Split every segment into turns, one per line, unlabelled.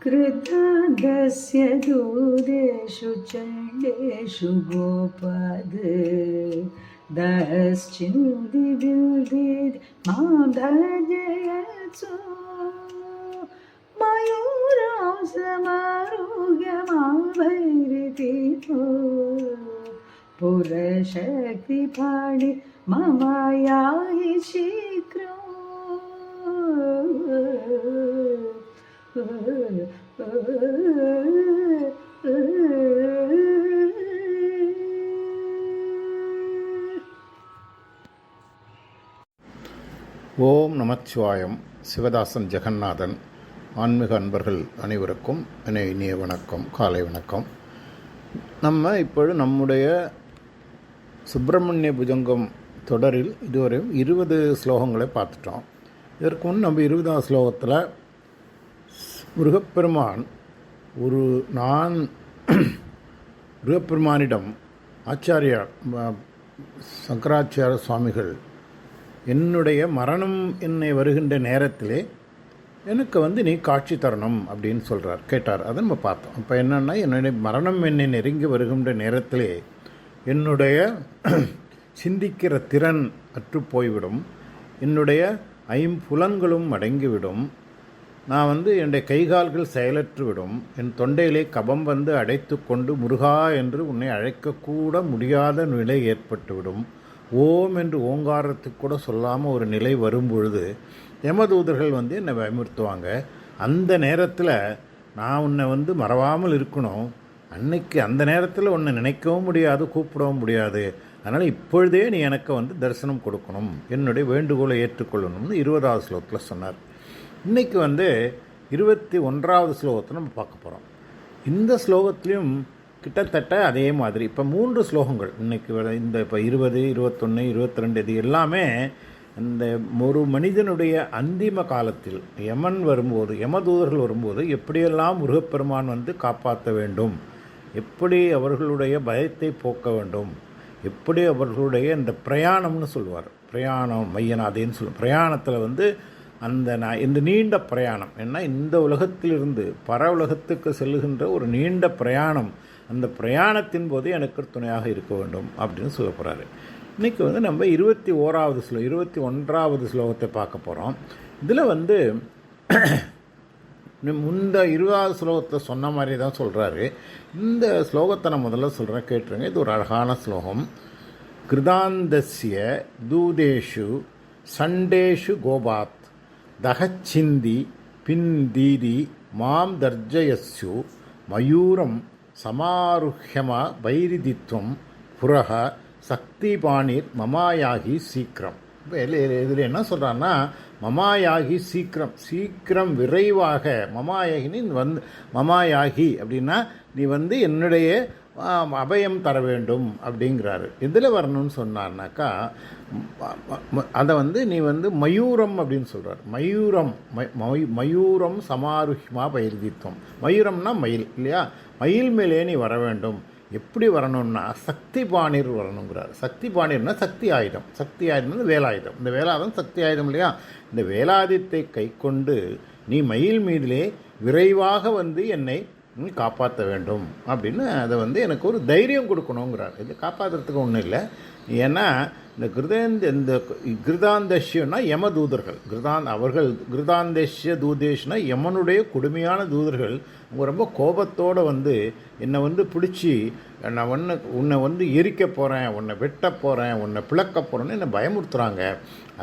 कृतादस्य दूरेषु चण्डेषु गोपाद दश्चिन्दिविल्दिद् मां धर्जयत्सु मयूरं समारुह्य मां भैरतीतो पुरशक्तिपाणि मम याहि शीघ्रम्
ஓம் நமச்சிவாயம். சிவதாசன் ஜெகநாதன். ஆன்மீக அன்பர்கள் அனைவருக்கும் இனிய வணக்கம், காலை வணக்கம். நம்ம இப்பொழுது நம்முடைய சுப்பிரமணிய புஜங்கம் தொடரில் இதுவரையும் 20 ஸ்லோகங்களை பார்த்துட்டோம். இதற்கு முன் நம்ம 20ஆம் ஸ்லோகத்தில் முருகப்பெருமான் முருகப்பெருமானிடம் ஆச்சாரியார் சங்கராச்சாரிய சுவாமிகள் என்னுடைய மரணம் என்னை வருகின்ற நேரத்திலே எனக்கு நீ காட்சி தரணும் அப்படின்னு கேட்டார். அதை நம்ம பார்த்தோம். அப்போ என்னென்னா, என்னுடைய மரணம் என்னை நெருங்கி வருகின்ற நேரத்திலே என்னுடைய சிந்திக்கிற திறன் அற்று போய்விடும், என்னுடைய ஐம்புலன்களும் அடங்கிவிடும், நான் என்னுடைய கைகால்கள் செயலற்றுவிடும், என் தொண்டையிலே கபம் அடைத்து கொண்டு முருகா என்று உன்னை அழைக்கக்கூட முடியாத நிலை ஏற்பட்டுவிடும். ஓம் என்று ஓங்காரத்துக்கு கூட சொல்லாமல் ஒரு நிலை வரும்பொழுது யமதூதர்கள் என்னை பயமுறுத்துவாங்க. அந்த நேரத்தில் நான் உன்னை மறவாமல் இருக்கணும். அன்னைக்கு அந்த நேரத்தில் உன்னை நினைக்கவும் முடியாது, கூப்பிடவும் முடியாது. அதனால் இப்பொழுதே நீ எனக்கு தரிசனம் கொடுக்கணும், என்னுடைய வேண்டுகோளை ஏற்றுக்கொள்ளணும்னு 20ஆவது ஸ்லோகத்தில் சொன்னார். இன்றைக்கி 21ஆவது ஸ்லோகத்தை நம்ம பார்க்க போகிறோம். இந்த ஸ்லோகத்துலேயும் கிட்டத்தட்ட அதே மாதிரி இப்போ 3 ஸ்லோகங்கள் இன்றைக்கி இந்த இப்போ 20, 21, 22 இது எல்லாமே இந்த ஒரு மனிதனுடைய அந்திம காலத்தில் யமன் வரும்போது, யமதூதர்கள் வரும்போது எப்படியெல்லாம் முருகப்பெருமான் காப்பாற்ற வேண்டும், எப்படி அவர்களுடைய பயத்தை போக்க வேண்டும், எப்படி அவர்களுடைய இந்த பிரயாணம்னு சொல்லுவார், பிரயாணம் மையனாதேன்னு சொல்லுவார். பிரயாணத்தில் இந்த நீண்ட பிரயாணம் என்ன, இந்த உலகத்திலிருந்து பர உலகத்துக்கு செல்லுகின்ற ஒரு நீண்ட பிரயாணம், அந்த பிரயாணத்தின் போது எனக்கு துணையாக இருக்க வேண்டும் அப்படின்னு சொல்ல போகிறாரு. இன்றைக்கி நம்ம 21ஆவது ஸ்லோகத்தை பார்க்க போகிறோம். இதில் இந்த 20ஆவது ஸ்லோகத்தை சொன்ன மாதிரி தான் சொல்கிறாரு. இந்த ஸ்லோகத்தை நான் முதல்ல சொல்கிறேன், கேட்டுருங்க. இது ஒரு அழகான ஸ்லோகம். கிருதாந்தஸ்ய தூதேஷு சண்டேஷு கோபாத் தகச்சிந்தி பிந்தீதி மாம் தர்ஜயஸ்யு மயூரம் சமாருஹ்யமா வைரிதித்வம் புரஹ சக்திபாணிர் மமாயாகி சீக்கிரம். இப்போ இதில் என்ன சொல்கிறான்னா, மமாயாகி சீக்கிரம், சீக்கிரம் விரைவாக, மமாயாகினி மமாயாகி அப்படின்னா நீ என்னுடைய அபயம் தர வேண்டும் அப்படிங்கிறாரு. இதில் வரணும்னு சொன்னார்னாக்கா அதை நீ மயூரம் அப்படின்னு சொல்கிறார். மயூரம் சமாருஹ்யமா வைரிதித்வம். மயூரம்னா மயில் இல்லையா, மயில் மேலே நீ வர வேண்டும். எப்படி வரணும்னா சக்தி பாணிர் வரணுங்கிறார். சக்தி பாணிர்னா சக்தி ஆயுதம். சக்தி ஆயுதம் வேலாயுதம். இந்த வேலாயுதம் சக்தி ஆயுதம் இல்லையா, இந்த வேலாயுதத்தை கை கொண்டு நீ மயில் மீதிலே விரைவாக என்னை காப்பாற்ற வேண்டும் அப்படின்னு அதை எனக்கு ஒரு தைரியம் கொடுக்கணுங்கிறார். இது காப்பாற்றுறதுக்கு ஒன்றும் இல்லை. ஏன்னா இந்த கிருதாந்தஷ்யன்னா யமதூதர்கள், அவர்கள் கிருதாந்தஷ்ய தூதேஷ்னா யமனுடைய கொடுமையான தூதர்கள். அவங்க ரொம்ப கோபத்தோடு என்னை பிடிச்சி நான் உன்னை எரிக்க போகிறேன், உன்னை வெட்ட போகிறேன், உன்னை பிளக்க போகிறேன்னு என்னை பயமுறுத்துகிறாங்க.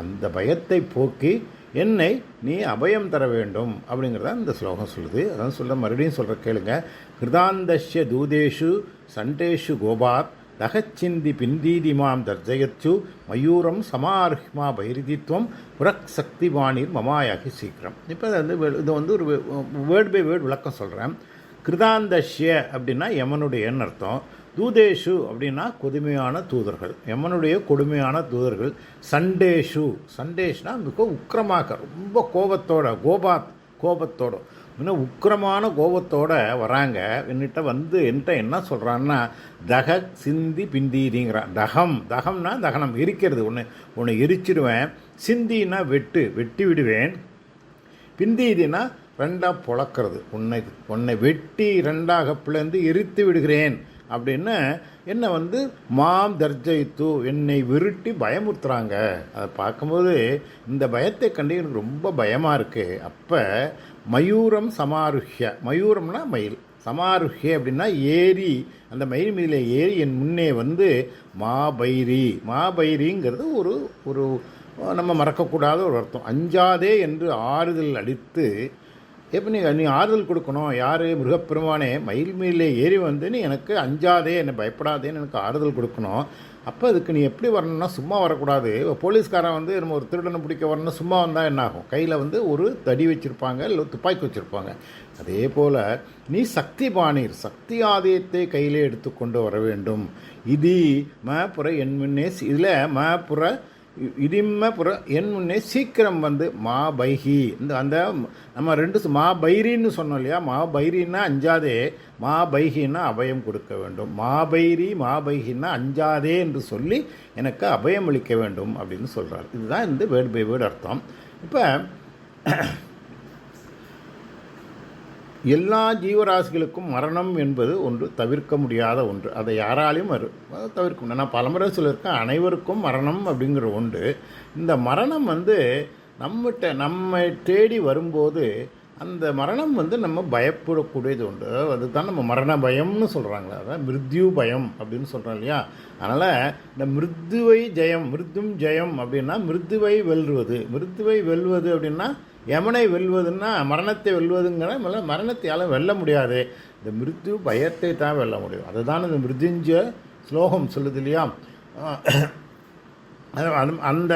அந்த பயத்தை போக்கி என்னை நீ அபயம் தர வேண்டும் அப்படிங்கிறத இந்த ஸ்லோகம் சொல்லுது. அதான் மறுபடியும் சொல்கிற கேளுங்க. கிருதாந்தஷ்ய தூதேஷு சண்டேஷு கோபாத் தகச்சிந்தி பிந்தீதி மாம் தர்ஜயத்சு மயூரம் சமார்ஹ்மா பைரிதித்வம் புரக் சக்தி வாணிர் மமாயாகி சீக்கிரம். இப்போ இது ஒரு வேர்ட் பை வேர்ட் விளக்கம் சொல்கிறேன். கிருதாந்தஷ்ய அப்படின்னா யமனுடையன்னு அர்த்தம். தூதேஷு அப்படின்னா கொடுமையான தூதர்கள், யமனுடைய கொடுமையான தூதர்கள். சண்டேஷ்னா மிக உக்கிரமாக, ரொம்ப கோபத்தோட, கோபத்தோட இன்னும் உக்கிரமான கோபத்தோடு வராங்க. என்கிட்ட என்ன சொல்கிறான்னா, தக சிந்தி பிந்தீதிங்கிறான். தகம்னா தகனம், எரிக்கிறது. உன்னை எரிச்சிடுவேன். சிந்தின்னா வெட்டி விடுவேன். பிந்தீதினா ரெண்டாக பொளக்கிறது, உன்னை வெட்டி ரெண்டாக பிளந்து எரித்து விடுகிறேன் அப்படின்னு என்னை வந்து மாம் தர்ஜயித்து என்னை விருட்டி பயமுறுத்துறாங்க. அதை பார்க்கும்போது இந்த பயத்தை கண்டு எனக்கு ரொம்ப பயமாக இருக்குது. அப்போ மயூரம் சமாருஹ்ய, மயூரம்னா மயில், சமாருஹ்ய அப்படின்னா ஏறி, அந்த மயில் மீதில் ஏறி என் முன்னே வந்து மாபைரிங்கிறது ஒரு ஒரு நம்ம மறக்கக்கூடாத ஒரு அர்த்தம். அஞ்சாதே என்று ஆறுதல் அளித்து, எப்போ நீ ஆறுதல் கொடுக்கணும், யார் முருகப்பெருமானே மயில் மீதில் ஏறி வந்து நீ எனக்கு அஞ்சாதே, என்னை பயப்படாதேன்னு எனக்கு ஆறுதல் கொடுக்கணும். அப்போ அதுக்கு நீ எப்படி வரணும்னா சும்மா வரக்கூடாது. போலீஸ்காரன் வந்து நம்ம ஒரு திருடனை பிடிக்க வரணும்னா சும்மா வந்தால் என்ன ஆகும்? கையில் வந்து ஒரு தடி வச்சுருப்பாங்க, இல்லை துப்பாக்கி வச்சுருப்பாங்க. அதே போல் நீ சக்தி பாணீர், சக்தி ஆதயத்தை கையிலே எடுத்துக்கொண்டு வர வேண்டும். இது புற என் முன்னே, இதில் புற இதிம்ம என் முன்னே சீக்கிரம் வந்து பைஹி, இந்த அந்த நம்ம ரெண்டு பைரின்னு சொன்னோம் இல்லையா, பைரின்னா அஞ்சாதே, பைஹின்னா அபயம் கொடுக்க வேண்டும். பைஹின்னா அஞ்சாதே என்று சொல்லி எனக்கு அபயம் அளிக்க வேண்டும் அப்படின்னு சொல்கிறார். இதுதான் இந்த வேர்ட் பை வேர்டு அர்த்தம். இப்போ எல்லா ஜீவராசிகளுக்கும் மரணம் என்பது ஒன்று தவிர்க்க முடியாத ஒன்று. அதை யாராலையும் தவிர்க்க முடியும். நான் பலமுறை சொல்லியிருக்கேன், அனைவருக்கும் மரணம் அப்படிங்கிற ஒன்று. இந்த மரணம் வந்து நம்மை தேடி வரும்போது அந்த மரணம் வந்து நம்ம பயப்படக்கூடியது உண்டு. அதுதான் நம்ம மரண பயம்னு சொல்கிறாங்களே, அதான் மிருத்யு பயம் அப்படின்னு சொல்கிறோம் இல்லையா. அதனால் இந்த மிருத்யுவை ஜெயம் அப்படின்னா மிருத்யுவை வெல்வது அப்படின்னா யமனை வெல்வதுன்னா மரணத்தை வெல்வதுங்கிற மரணத்தையால் வெல்ல முடியாது. இந்த மிருத்யு பயத்தை தான் வெல்ல முடியும். அதுதான் இந்த மிருத்யுஞ்ச ஸ்லோகம் சொல்லுது இல்லையா. அந்த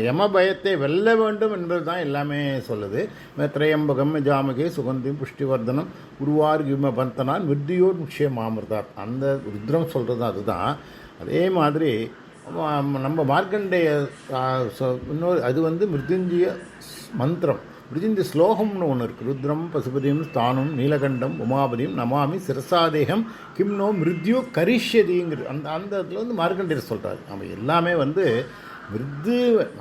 யம பயத்தை வெல்ல வேண்டும் என்பது தான் எல்லாமே சொல்லுது. திரையம்பகம் ஜாமகே சுகந்தியும் புஷ்டிவர்தனம் உருவார் யும பந்தனான் மிருத்தியோர் முக்கிய மாமிருதார், அந்த ருத்ரம் சொல்கிறது அதுதான். அதே மாதிரி நம்ம மார்க்கண்டேய இன்னொரு அது வந்து மிருத்யுஞ்சய மந்திரம், மிருத்யுஞ்சய ஸ்லோகம்னு ஒன்று இருக்குது. ருத்ரம் பசுபதியும் ஸ்தானம் நீலகண்டம் உமாபதியும் நமாமி சிரசாதேகம் கிம்னோ மிருத்யு கரிஷ்யதிங்கிற அந்த இடத்துல வந்து மார்க்கண்டேயர் சொல்கிறார். நம்ம எல்லாமே வந்து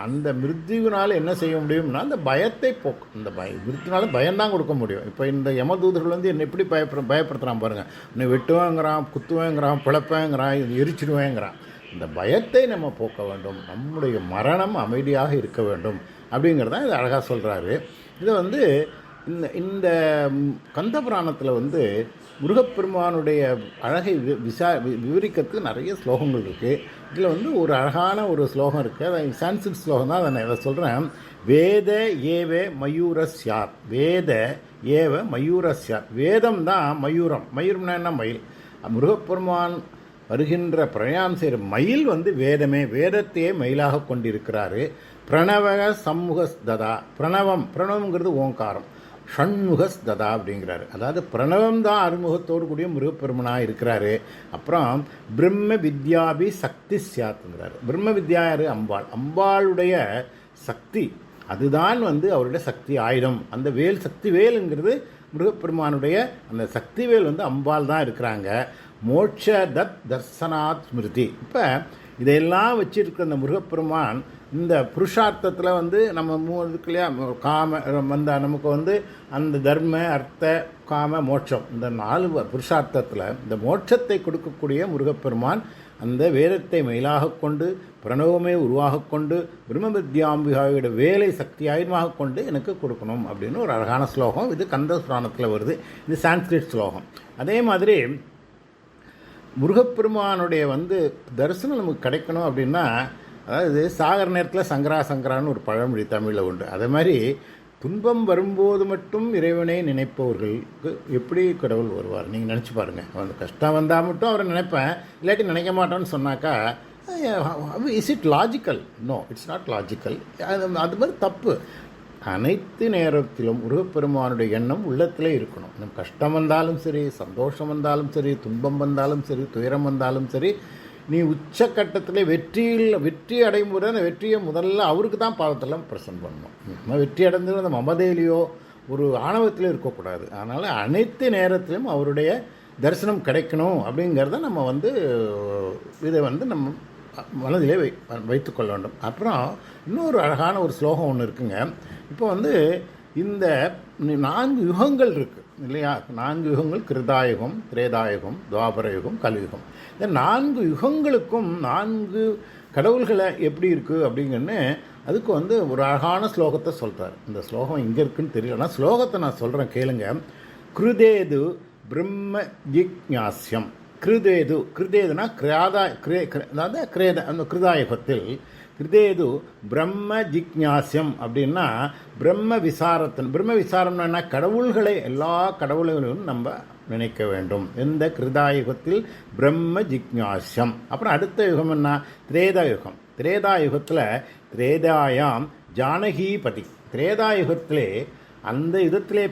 அந்த மிருத்யுவினால் என்ன செய்ய முடியும்னா அந்த பயத்தை போக்கும். அந்த மிருத்யுனால பயம்தான் கொடுக்க முடியும். இப்போ இந்த யமதூதர்கள் வந்து என்னை எப்படி பயப்படுத்துகிறான் பாருங்கள். என்னை வெட்டுவேங்கிறான், குத்துவேங்கிறான், பிழப்பேங்கிறான், எரிச்சிடுவேங்கிறான். இந்த பயத்தை நம்ம போக்க வேண்டும், நம்முடைய மரணம் அமைதியாக இருக்க வேண்டும் அப்படிங்கிறதான் இது அழகாக சொல்கிறாரு. இதை வந்து இந்த கந்த புராணத்தில் வந்து முருகப்பெருமானுடைய அழகை விவரிக்கிறதுக்கு நிறைய ஸ்லோகங்கள் இருக்குது. இதில் வந்து ஒரு அழகான ஒரு ஸ்லோகம் இருக்குது, அது சான்ஸ்கிரிட் ஸ்லோகம் தான். அதை நான் சொல்கிறேன். வேத ஏவ மயூரஸ்யாத், வேத ஏவ மயூரஸ்யாத், வேதம் தான் மயூரம். மயூரம்னா என்ன? மயில். முருகப்பெருமான் வருகின்ற பிரயாணம் செய்கிற மயில் வந்து வேதத்தையே மயிலாக கொண்டிருக்கிறாரு. பிரணவக சம்முகஸ் ததா, பிரணவங்கிறது ஓங்காரம், ஷண்முகஸ் ததா அப்படிங்கிறாரு. அதாவது பிரணவம் தான் அறுமுகத்தோடு கூடிய முருகப்பெருமனாக இருக்கிறாரு. அப்புறம் பிரம்ம வித்யாபி சக்தி சியாத்துங்கிறாரு. பிரம்ம வித்யா யாரு? அம்பாளுடைய சக்தி, அதுதான் வந்து அவருடைய சக்தி ஆயுதம். அந்த சக்தி வேலுங்கிறது முருகப்பெருமானுடைய அந்த சக்தி வேல் வந்து அம்பாள் தான் இருக்கிறாங்க. மோட்ச தர்சனாத் ஸ்மிருதி. இப்போ இதையெல்லாம் வச்சிருக்கிற அந்த முருகப்பெருமான் இந்த புருஷார்த்தத்தில் வந்து நம்ம இருக்கு இல்லையா, காம வந்த நமக்கு வந்து அந்த தர்ம அர்த்த காம மோட்சம், இந்த 4 புருஷார்த்தத்தில் இந்த மோட்சத்தை கொடுக்கக்கூடிய முருகப்பெருமான் அந்த வேதத்தை மயிலாக கொண்டு பிரணவமே உருவாக கொண்டு பிரம்ம வித்யாம்பிகாவோட வேலை சக்தி ஆயுதமாக கொண்டு எனக்கு கொடுக்கணும் அப்படின்னு ஒரு அழகான ஸ்லோகம். இது கந்த புராணத்தில் வருது. இது சான்ஸ்கிரிட் ஸ்லோகம். அதே மாதிரி முருகப்பெருமானுடைய வந்து தரிசனம் நமக்கு கிடைக்கணும் அப்படின்னா, அதாவது சாகர நேரத்தில் சங்கரான்னு ஒரு பழமொழி தமிழில் உண்டு. அதே மாதிரி துன்பம் வரும்போது மட்டும் இறைவனை நினைப்பவர்களுக்கு எப்படி கடவுள் வருவார் நீங்கள் நினச்சி பாருங்கள். அந்த கஷ்டம் வந்தால் மட்டும் அவரை நினைப்பேன், இல்லாட்டி நினைக்க மாட்டோன்னு சொன்னாக்கா is it logical? No, it's not logical. அது மாதிரி தப்பு. அனைத்து நேரத்திலும் முருகப்பெருமானுடைய எண்ணம் உள்ளத்திலே இருக்கணும். நம்ம கஷ்டம் வந்தாலும் சரி, சந்தோஷம் வந்தாலும் சரி, துன்பம் வந்தாலும் சரி, துயரம் வந்தாலும் சரி, நீ உச்சக்கட்டத்தில் வெற்றி அடையும் போது அந்த வெற்றியை முதல்ல அவருக்கு தான் பாதத்தெல்லாம் ப்ரெசென்ட் பண்ணணும். நம்ம வெற்றி அடைஞ்சது அந்த மமதையிலையோ ஒரு ஆணவத்திலே இருக்கக்கூடாது. அதனால் அனைத்து நேரத்திலும் அவருடைய தரிசனம் கிடைக்கணும் அப்படிங்கிறத நம்ம வந்து இதை வந்து நம்ம மனதிலே வைத்துக்கொள்ள வேண்டும். அப்புறம் இன்னொரு அழகான ஒரு ஸ்லோகம் ஒன்று இருக்குங்க. இப்போ வந்து இந்த 4 யுகங்கள் இருக்குது இல்லையா? 4 யுகங்கள், கிருதாயுகம், திரேதாயுகம், துவாபர யுகம், கலியுகம். இந்த 4 யுகங்களுக்கும் 4 கடவுள்களை எப்படி இருக்குது அப்படிங்கன்னு அதுக்கு வந்து ஒரு அழகான ஸ்லோகத்தை சொல்கிறார். இந்த ஸ்லோகம் எங்கே இருக்குன்னு தெரியலன்னா ஸ்லோகத்தை நான் சொல்கிறேன் கேளுங்க. கிருதேது பிரம்ம ஜிக்ஞாஸ்யம். கிருதேதுனா அதாவது அந்த கிருதாயுகத்தில் கிருதேது பிரம்ம ஜிக்ஞாஸ்யம் அப்படின்னா பிரம்ம விசாரம்னா என்ன? கடவுள்களை, எல்லா கடவுள்களையும் நம்ம நினைக்க வேண்டும். இந்த கிருதாயுகத்தில் பிரம்ம ஜிக்ஞாஸ்யம். அப்புறம் அடுத்த யுகம் என்ன? திரேதாயுகம். திரேதாயுகத்தில் திரேதாயாம் ஜானகிபதி. திரேதாயுகத்திலே அந்த யுகத்திலே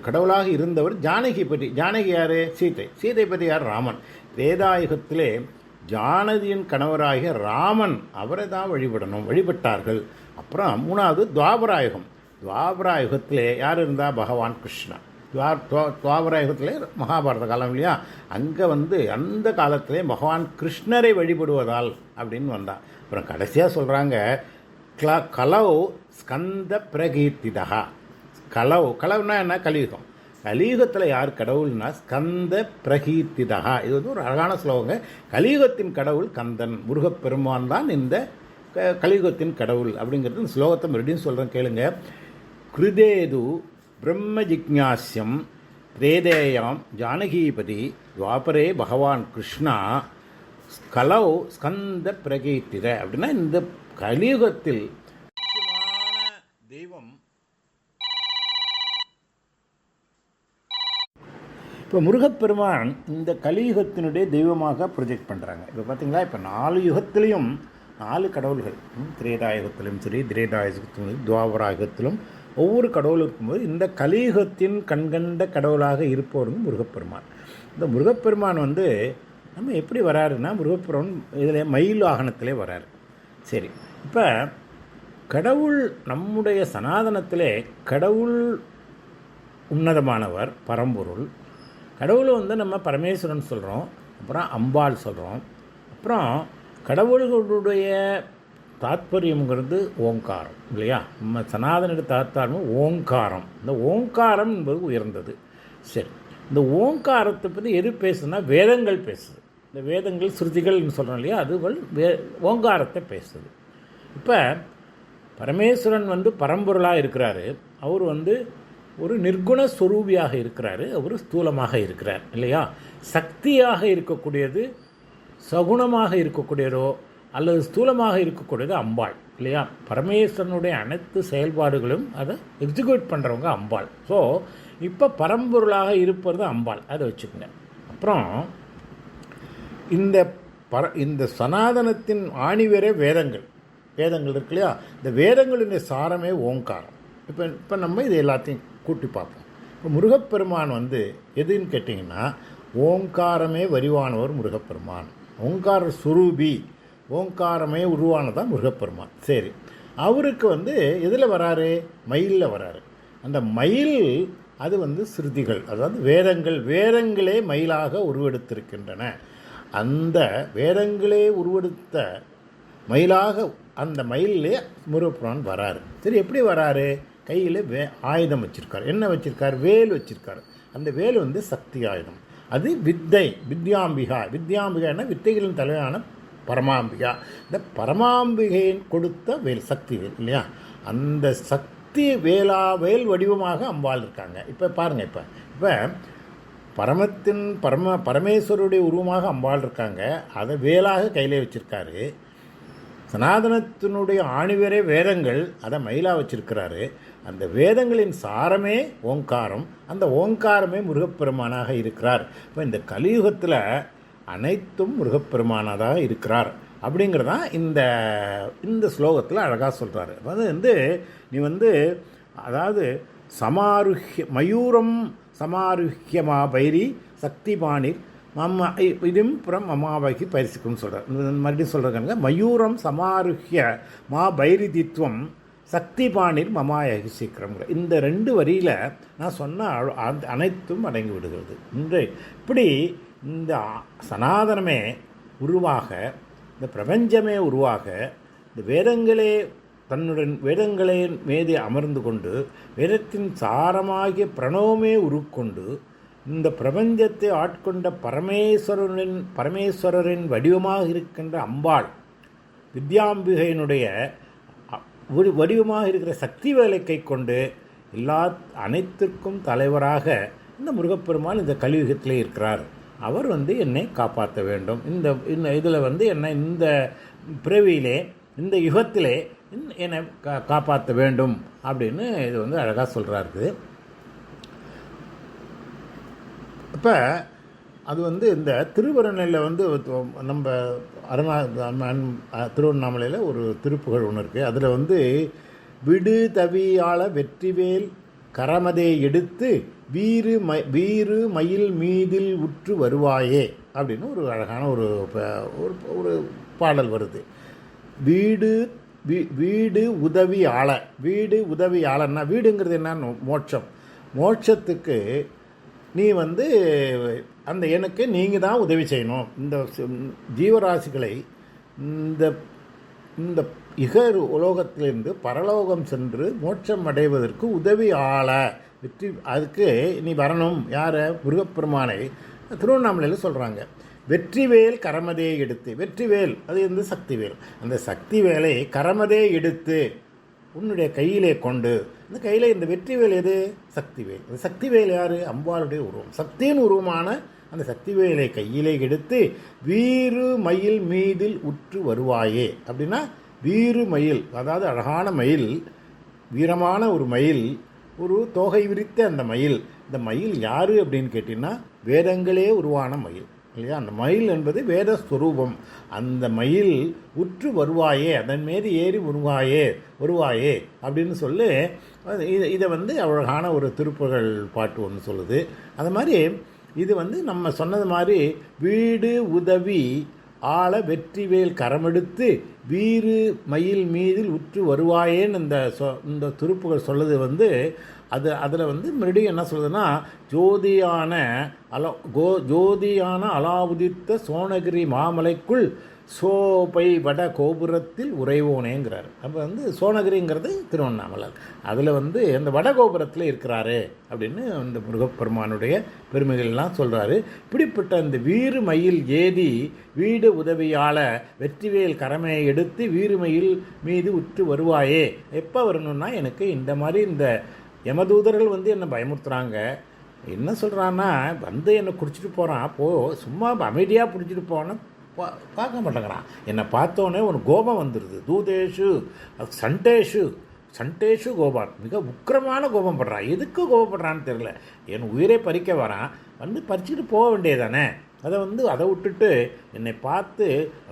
கடவுளாக இருந்தவர் ஜானகிபதி. ஜானகி யார்? சீதைபதி யார்? ராமன். திரேதாயுகத்திலே ஜானகியின் கணவராகிய ராமன், அவரை தான் வழிபட்டார்கள். அப்புறம் 3வது துவாபராயுகம். துவாபராயுகத்திலே யார் இருந்தால்? பகவான் கிருஷ்ணா. துவாபராயுகத்திலே மகாபாரத காலம் இல்லையா? அங்கே வந்து அந்த காலத்திலே பகவான் கிருஷ்ணரை வழிபடுவதால் அப்படின்னு வந்தான். அப்புறம் கடைசியாக சொல்கிறாங்க கலௌ ஸ்கந்த பிரகீர்த்திதா. கலவுனா என்ன? கலியுகம். கலியுகத்தில் யார் கடவுள்னா ஸ்கந்த பிரகீர்த்திதா. இது வந்து ஒரு அழகான ஸ்லோகங்க. கலியுகத்தின் கடவுள் கந்தன், முருகப்பெருமான் தான் இந்த கலியுகத்தின் கடவுள் அப்படிங்கிறது இந்த ஸ்லோகத்தை மறுபடியும் சொல்கிறேன் கேளுங்க. கிருதேது பிரம்ம ஜிக்ஞாஸ்யம் திரேதேயாம் ஜானகிபதி துவாபரே பகவான் கிருஷ்ணா கலௌ ஸ்கந்த பிரகீர்த்தித. அப்படின்னா இந்த கலியுகத்தில் முக்கியமான தெய்வம் இப்போ முருகப்பெருமான் இந்த கலியுகத்தினுடைய தெய்வமாக ப்ரொஜெக்ட் பண்ணுறாங்க. இப்போ பார்த்தீங்களா, இப்போ 4 யுகத்திலையும் 4 கடவுள்கள், திரேதாயுகத்திலும் சரி, திரேதாயுகத்திலும் துவாபராயுகத்திலும் ஒவ்வொரு கடவுள் இருக்கும்போது இந்த கலியுகத்தின் கண்கண்ட கடவுளாக இருப்பவரும் முருகப்பெருமான். இந்த முருகப்பெருமான் வந்து நம்ம எப்படி வராருன்னா, முருகப்பெருமான் இதில் மயில் வாகனத்திலே வராரு. சரி, இப்போ கடவுள் நம்முடைய சனாதனத்திலே கடவுள் உன்னதமானவர், பரம்பொருள். கடவுளை வந்து நம்ம பரமேஸ்வரன் சொல்கிறோம், அப்புறம் அம்பாள் சொல்கிறோம். அப்புறம் கடவுள்களுடைய தாத்பரியங்கிறது ஓங்காரம் இல்லையா? நம்ம சனாதன தாத்பரியம் ஓங்காரம். இந்த ஓங்காரம் என்பது உயர்ந்தது. சரி, இந்த ஓங்காரத்தை பற்றி எது பேசுதுன்னா வேதங்கள் பேசுது. இந்த வேதங்கள் ஸ்ருதிகள்னு சொல்கிறோம் இல்லையா? அதுகள் ஓங்காரத்தை பேசுது. இப்போ பரமேஸ்வரன் வந்து பரம்பொருளாக இருக்கிறாரு. அவர் வந்து ஒரு நிர்குண ஸ்வரூபியாக இருக்கிறாரு. அவர் ஸ்தூலமாக இருக்கிறார் இல்லையா? சக்தியாக இருக்கக்கூடியது சகுணமாக இருக்கக்கூடியதோ அல்லது ஸ்தூலமாக இருக்கக்கூடியது அம்பாள் இல்லையா? பரமேஸ்வரனுடைய அனைத்து செயல்பாடுகளும் அதை எக்ஸிக்யூட் பண்ணுறவங்க அம்பாள். ஸோ இப்போ பரம்பொருளாக இருப்பது அம்பாள், அதை வச்சுக்கோங்க. அப்புறம் இந்த சனாதனத்தின் ஆணிவேரே வேதங்கள் இருக்கு இல்லையா? இந்த வேதங்களினுடைய சாரமே ஓங்காரம். இப்போ நம்ம இது எல்லாத்தையும் கூட்டி பார்ப்போம். இப்போ முருகப்பெருமான் வந்து எதுன்னு கேட்டிங்கன்னா, ஓங்காரமே வரிவானவர் முருகப்பெருமான். ஓங்கார சுரூபி, ஓங்காரமே உருவானதான் முருகப்பெருமான். சரி, அவருக்கு வந்து எதில் வராரு? மயிலில் வராரு. அந்த மயில் அது வந்து ஸ்ருதிகள், அதாவது வேதங்களே மயிலாக உருவெடுத்திருக்கின்றன. அந்த வேதங்களே உருவெடுத்த மயிலாக அந்த மயிலே முருகப்பெருமான் வராரு. சரி, எப்படி வராரு? கையில் ஆயுதம் வச்சுருக்கார். என்ன வச்சுருக்கார்? வேல் வச்சுருக்கார். அந்த வேல் வந்து சக்தி ஆயுதம். அது வித்யாம்பிகான்னா வித்தைகளின் தலைவரான பரமாம்பிகா. இந்த பரமாம்பிகையின் கொடுத்த வேல், சக்தி வேல் இல்லையா? அந்த சக்தி வேல் வடிவமாக அம்பாள் இருக்காங்க. இப்போ பாருங்கள், இப்போ பரமேஸ்வருடைய உருவமாக அம்பாள் இருக்காங்க. அதை வேலாக கையிலே வச்சுருக்காரு. சனாதனத்தினுடைய ஆணிவேரே வேதங்கள், அதை மயிலாக வச்சிருக்கிறாரு. அந்த வேதங்களின் சாரமே ஓங்காரம். அந்த ஓங்காரமே முருகப்பெருமானாக இருக்கிறார். இப்போ இந்த கலியுகத்தில் அனைத்தும் முருகப்பெருமானாக இருக்கிறார் அப்படிங்கிறதான் இந்த ஸ்லோகத்தில் அழகாக சொல்கிறாரு. நீ அதாவது மயூரம் சமாருஹ்யமா பைரி சக்திபாணிர் இதும் புறம் மமாவகி பரிசுக்குன்னு சொல்கிறார். மறுபடியும் சொல்கிறாங்க, மயூரம் சமாருஹ்ய மா பைரிதித்வம் சக்திபாணிர் மமாயகி சீக்கிரம். இந்த 2 வரியில் நான் சொன்ன அனைத்தும் அடங்கி விடுகிறது. இப்படி இந்த சனாதனமே உருவாக, இந்த பிரபஞ்சமே உருவாக, இந்த வேதங்களே தன்னுடன் வேதங்களின் மீது அமர்ந்து கொண்டு வேதத்தின் சாரமாகிய பிரணவமே உருக்கொண்டு இந்த பிரபஞ்சத்தை ஆட்கொண்ட பரமேஸ்வரரின் வடிவமாக இருக்கின்ற அம்பாள் வித்யாம்பிகையினுடைய வடிவமாக இருக்கிற சக்தி வேலைக்கை கொண்டு அனைத்திற்கும் தலைவராக இந்த முருகப்பெருமான் இந்த கலியுகத்திலே இருக்கிறார். அவர் என்னை காப்பாற்ற வேண்டும். இந்த இதில் என்னை இந்த பிறவியிலே இந்த யுகத்திலே என்னை காப்பாற்ற வேண்டும் அப்படின்னு இது அழகாக சொல்கிறாரு. இப்போ அது இந்த திருவருணையில் நம்ம திருவண்ணாமலையில் ஒரு திருப்புகழ் ஒன்று இருக்குது. அதில் விடு தவியாள வெற்றிவேல் கரமதே எடுத்து வீறு மயில் மீதில் உற்று வருவாயே அப்படின்னு ஒரு அழகான ஒரு பாடல் வருது. வீடு உதவி ஆளன்னா வீடுங்கிறது என்ன? மோட்சத்துக்கு நீ அந்த எனக்கு நீங்கள் தான் உதவி செய்யணும். இந்த ஜீவராசிகளை இந்த இகர் உலோகத்திலிருந்து பரலோகம் சென்று மோட்சம் அடைவதற்கு உதவி அதுக்கு நீ வரணும். யாரை? முருகப்பெருமானை திருவண்ணாமலையில் சொல்கிறாங்க. வெற்றிவேல் கரமதே எடுத்து, வெற்றிவேல் அது சக்திவேல், அந்த சக்திவேலை கரமதே எடுத்து உன்னுடைய கையிலே கொண்டு, இந்த கையில் இந்த வெற்றிவேல் எது? சக்திவேல். அந்த சக்திவேல் யார்? அம்பாளுடைய உருவம், சக்தியின் உருவமான அந்த சக்திவேலை கையிலே எடுத்து வீறு மயில் மீதில் உற்று வருவாயே அப்படின்னா வீறு மயில், அதாவது அழகான மயில், வீரமான ஒரு மயில், ஒரு தோகை விரித்த அந்த மயில். இந்த மயில் யார் அப்படின்னு கேட்டிங்கன்னா வேதங்களே உருவான மயில் இல்லையா? அந்த மயில் என்பது வேத ஸ்வரூபம். அந்த மயில் உற்று வருவாயே, அதன் மீது ஏறி வருவாயே அப்படின்னு சொல்லி இதை அழகான ஒரு திருப்புகழ் பாட்டு ஒன்று சொல்லுது. அது மாதிரி இது நம்ம சொன்னது மாதிரி வீடு உதவி ஆள வெற்றிவேல் கரமெடுத்து வீறு மயில் மீதில் உற்று வருவாயேன்னு இந்த திருப்புகள் சொல்லுது. அதில் மறுபடியும் என்ன சொல்லுதுன்னா, ஜோதியான அலாவுதித்த சோனகிரி மாமலைக்குள் சோபை வட கோபுரத்தில் உறைவோனேங்கிறார். அப்போ சோனகிரிங்கிறது திருவண்ணாமலை, அதில் அந்த வடகோபுரத்தில் இருக்கிறாரு அப்படின்னு இந்த முருகப்பெருமானுடைய பெருமைகள்லாம் சொல்கிறாரு. இப்படிப்பட்ட அந்த வீறு மயில் ஏதி வீடு உதவியால் வெற்றிவேல் கரமையை எடுத்து வீறுமயில் மீது உற்று வருவாயே. எப்போ வரணும்னா, எனக்கு இந்த மாதிரி இந்த யமதூதர்கள் என்னை பயமுறுத்துகிறாங்க. என்ன சொல்கிறான்னா, என்னை குடிச்சிட்டு போகிறான், சும்மா அமைதியாக பிடிச்சிட்டு போனால் பார்க்க மாட்டேங்கிறான். என்னை பார்த்தோன்னே உனக்கு கோபம் வந்துடுது. தூதேஷு சண்டேஷு கோபான், மிக உக்கிரமான கோபம் படுறான். எதுக்கு கோபப்படுறான்னு தெரியல. என் உயிரை பறிக்க வரான், பறிச்சுட்டு போக வேண்டியதானே. அதை விட்டுட்டு என்னை பார்த்து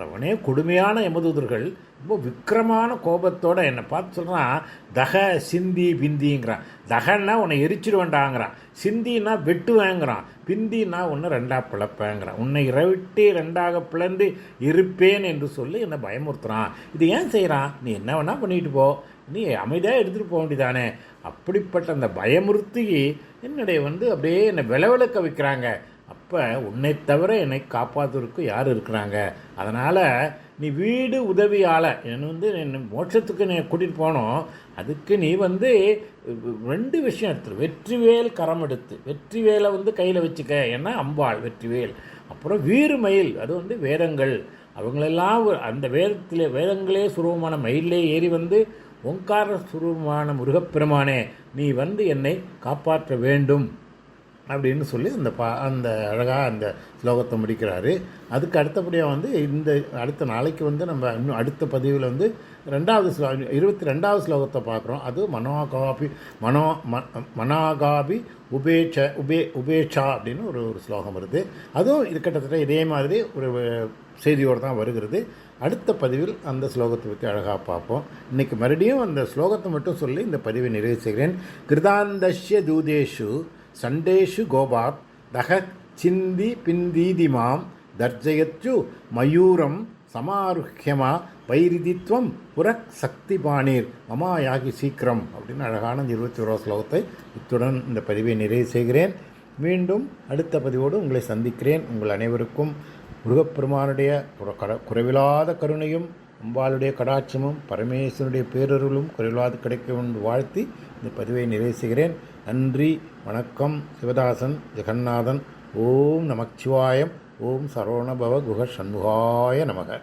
அவனே கொடுமையான யமதூதர்கள் ரொம்ப விக்கிரமான கோபத்தோடு என்னை பார்த்து சொல்கிறான், தக சிந்தி பிந்திங்கிறான். தகன்னா உன்னை எரிச்சிடுவேண்டாங்கிறான், சிந்தின்னா வெட்டுவேங்கிறான், பிந்தின்னா உன்னை ரெண்டாக பிளப்பேங்கிறான், உன்னை இரவிட்டு ரெண்டாக பிளந்து இருப்பேன் என்று சொல்லி என்னை பயமுறுத்துறான். இது ஏன் செய்கிறான்? நீ என்ன வேணால் பண்ணிட்டு போ, நீ அமைதியாக எடுத்துகிட்டு போக வேண்டியதானே. அப்படிப்பட்ட அந்த பயமுறுத்தி என்னுடைய அப்படியே என்னை விளவிளக்க வைக்கிறாங்க. அப்போ உன்னை தவிர என்னை காப்பாற்றுவதற்கு யார் இருக்கிறாங்க? அதனால் நீ வீடு உதவியால் என்னை மோட்சத்துக்கு நீ கூட்டிகிட்டு போனோம். அதுக்கு நீ ரெண்டு விஷயம் எடுத்துரு. வெற்றிவேல் கரம் எடுத்து, வெற்றிவேலை கையில் வச்சுக்க, ஏன்னா அம்பாள் வெற்றிவேல். அப்புறம் வீறுமயில், அது வேதங்கள், அவங்களெல்லாம் அந்த வேதங்களே சுரூபமான மயிலே ஏறி ஓங்கார சுரூபமான முருகப்பெருமானே, நீ என்னை காப்பாற்ற வேண்டும் அப்படின்னு சொல்லி அந்த அழகாக அந்த ஸ்லோகத்தை முடிக்கிறாரு. அதுக்கு அடுத்தபடியாக இந்த அடுத்த நாளைக்கு நம்ம இன்னும் அடுத்த பதிவில் 22வது ஸ்லோகத்தை பார்க்குறோம். அது மனாகாபி உபேட்சா அப்படின்னு ஒரு ஸ்லோகம் வருது. அதுவும் இது கிட்டத்தட்ட இதே மாதிரி ஒரு செய்தியோடு தான் வருகிறது. அடுத்த பதிவில் அந்த ஸ்லோகத்தை பற்றி அழகாக பார்ப்போம். இன்றைக்கி மறுபடியும் அந்த ஸ்லோகத்தை மட்டும் சொல்லி இந்த பதிவை நிறைவு செய்கிறேன். கிருதாந்தஷ்ய தூதேஷு சண்டேஷு கோபாத் தக சிந்தி பிந்தீதிமாம் தர்ஜயத்து மயூரம் சமாருஹ்யமா வைரிதித்வம் புரக் சக்தி பாணீர் மமாயாகி சீக்கிரம் அப்படின்னு அழகான 21வது ஸ்லோகத்தை இத்துடன் இந்த பதிவை நிறைவு செய்கிறேன். மீண்டும் அடுத்த பதிவோடு உங்களை சந்திக்கிறேன். உங்கள் அனைவருக்கும் முருகப்பெருமானுடைய குறைவில்லாத கருணையும் அம்பாளுடைய கடாட்சமும் பரமேஸ்வருடைய பேரருளும் குறைவாது கிடைக்கும் என்று வாழ்த்தி இந்த பதிவை நிறைவு செய்கிறேன். நன்றி, வணக்கம். சிவதாசன், ஜெகநாதன். ஓம் நமச்சிவாயம். ஓம் சரவணபவ குஹ சண்முகாய நமக.